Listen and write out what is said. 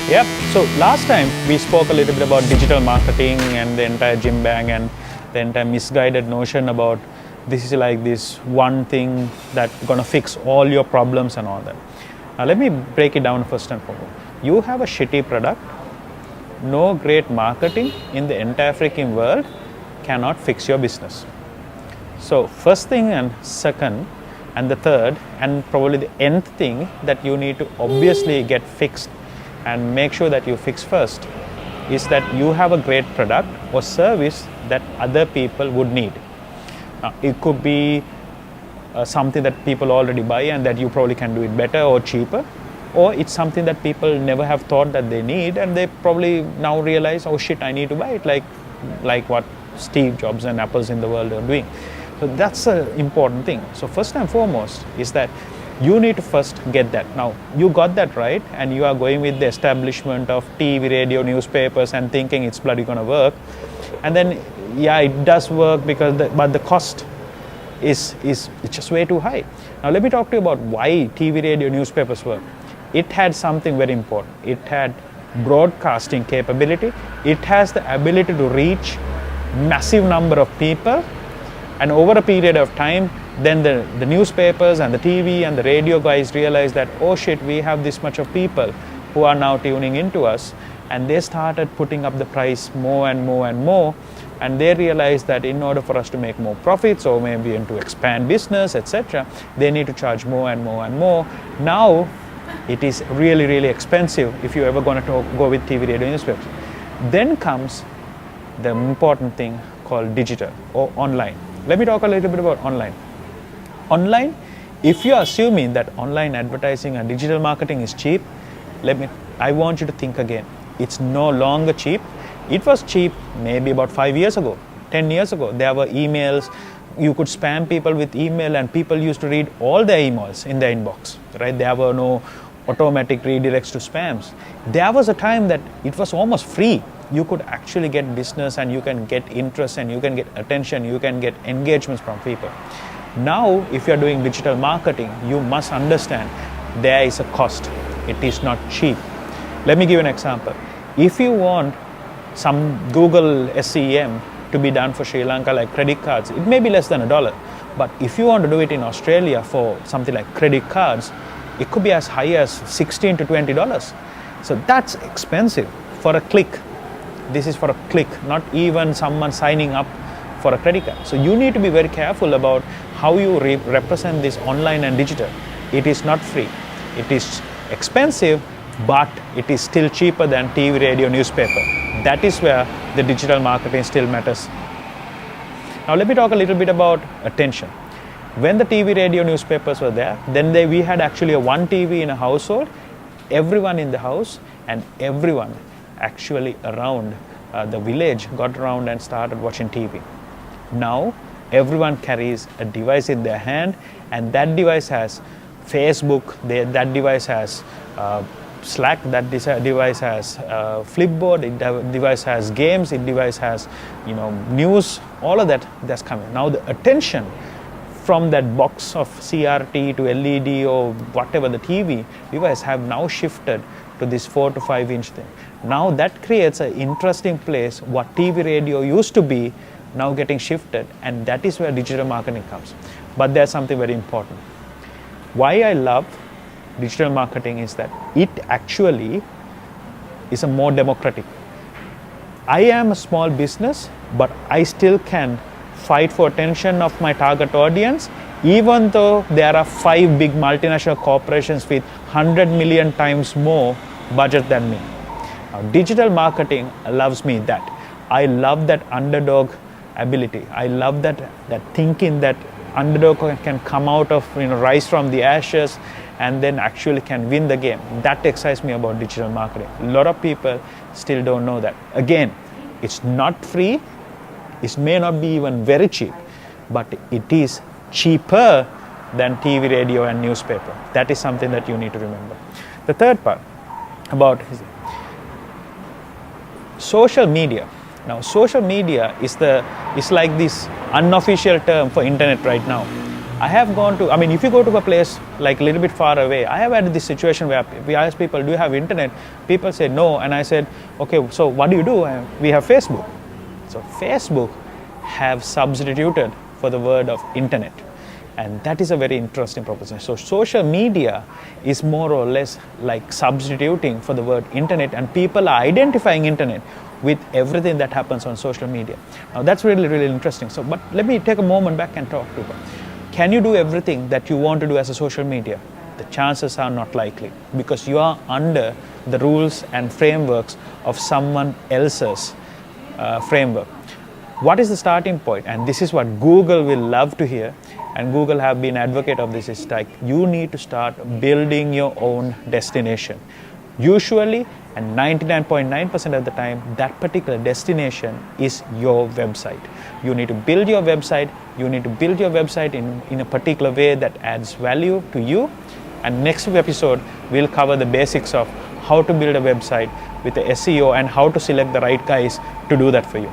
Yep. So last time we spoke a little bit about digital marketing and the entire gym bag and the entire misguided notion about this is like this one thing that's gonna fix all your problems and all that. Now let me break it down first and foremost. You have a shitty product. No great marketing in the entire freaking world cannot fix your business. So first thing and second and the third and probably the nth thing that you need to obviously get fixed and make sure that you fix first is that you have a great product or service that other people would need. It could be something that people already buy and that you probably can do it better or cheaper, or it's something that people never have thought that they need and they probably now realize, oh shit, I need to buy it, like what Steve Jobs and Apples in the world are doing. So that's an important thing. So first and foremost is that you need to first get that. Now you got that right and you are going with the establishment of TV, radio, newspapers and thinking it's bloody gonna work. And then yeah, it does work but the cost is just way too high. Now let me talk to you about why TV, radio, newspapers work. It had something very important. It had broadcasting capability. It has the ability to reach massive number of people, and over a period of time then the newspapers and the TV and the radio guys realized that, oh shit, we have this much of people who are now tuning into us, and they started putting up the price more and more and more, and they realized that in order for us to make more profits or maybe to expand business, etc., they need to charge more and more and more. Now it is really, really expensive if you're ever going to go with TV, radio, newspapers. Then comes the important thing called digital or online. Let me talk a little bit about online. Online, if you're assuming that online advertising and digital marketing is cheap, I want you to think again. It's no longer cheap. It was cheap maybe about 5 years ago, 10 years ago. There were emails. You could spam people with email and people used to read all their emails in their inbox, right? There were no automatic redirects to spams. There was a time that it was almost free. You could actually get business and you can get interest and you can get attention, you can get engagements from people. Now, if you're doing digital marketing, you must understand there is a cost. It is not cheap. Let me give you an example. If you want some Google SEM to be done for Sri Lanka like credit cards, it may be less than $1. But if you want to do it in Australia for something like credit cards, it could be as high as $16 to $20. So that's expensive for a click. This is for a click, not even someone signing up for a credit card. So you need to be very careful about how you represent this online and digital. It is not free. It is expensive, but it is still cheaper than TV, radio, newspaper. That is where the digital marketing still matters. Now let me talk a little bit about attention. When the TV, radio, newspapers were there, then we had actually a one TV in a household, everyone in the house and everyone actually around the village got around and started watching TV. Now everyone carries a device in their hand, and that device has Facebook, that device has Slack, that device has Flipboard, it device has games, it device has news, all of that's coming. Now the attention from that box of CRT to LED or whatever the TV device have now shifted to this 4 to 5 inch thing. Now that creates an interesting place. What TV, radio used to be now getting shifted, and that is where digital marketing comes. But there's something very important. Why I love digital marketing is that it actually is a more democratic. I am a small business, but I still can fight for attention of my target audience, even though there are 5 big multinational corporations with 100 million times more budget than me. Now, digital marketing allows me that. I love that underdog ability. I love that thinking that underdog can come out of, rise from the ashes and then actually can win the game. That excites me about digital marketing. A lot of people still don't know that. Again, it's not free. It may not be even very cheap, but it is cheaper than TV, radio, and newspaper. That is something that you need to remember. The third part about social media. Now, social media is like this unofficial term for internet right now. I have gone to, I mean, if you go to a place like a little bit far away, I have had this situation where we ask people, do you have internet? People say no, and I said, okay, so what do you do? And we have Facebook. So Facebook have substituted for the word of internet. And that is a very interesting proposition. So social media is more or less like substituting for the word internet, and people are identifying internet with everything that happens on social media. Now that's really, really interesting. So, but let me take a moment back and talk to you. Can you do everything that you want to do as a social media? The chances are not likely, because you are under the rules and frameworks of someone else's framework. What is the starting point? And this is what Google will love to hear, and Google have been advocate of this, is like you need to start building your own destination. Usually, and 99.9% of the time, that particular destination is your website. You need to build your website. You need to build your website in a particular way that adds value to you. And next episode, we'll cover the basics of how to build a website with the SEO and how to select the right guys to do that for you.